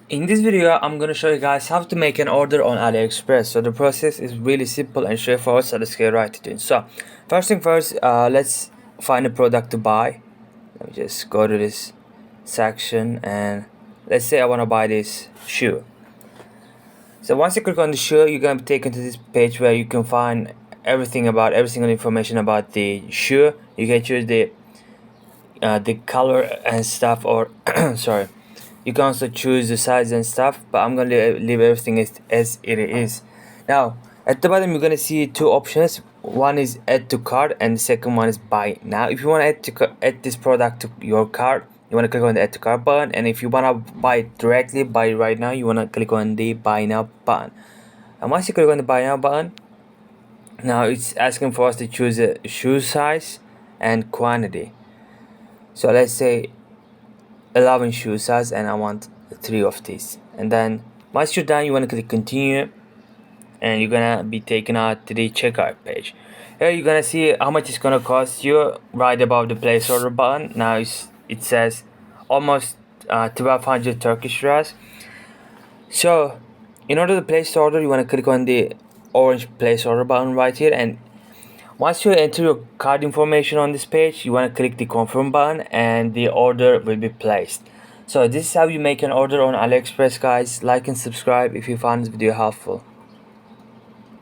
In this video, I'm gonna show you guys how to make an order on AliExpress. So the process is really simple and straightforward. So let's get right to it. So first thing first, let's find a product to buy. Let me just go to this section and let's say I want to buy this shoe. So once you click on the shoe, you're gonna be taken to this page where you can find everything about every single information about the shoe. You can choose the color and stuff, or sorry, you can also choose the size and stuff, but I'm gonna leave everything as it is. Now at the bottom you're gonna see two options. One is add to cart and the second one is buy now. If you want to add this product to your cart, you want to click on the add to cart button, and if you want to buy it directly, buy it right now, you want to click on the buy now button. And once you click on the buy now button, now it's asking for us to choose a shoe size and quantity. So let's say 11 shoe size and I want 3 of these. And then once you're done, you want to click continue and you're gonna be taken out to the checkout page. Here you're gonna see how much it's gonna cost you right above the place order button. Now it says almost 1200 Turkish liras. So in order to place the order, you want to click on the orange place order button right here, and once you enter your card information on this page, you want to click the confirm button and the order will be placed. So this is how you make an order on AliExpress, guys. Like and subscribe if you found this video helpful.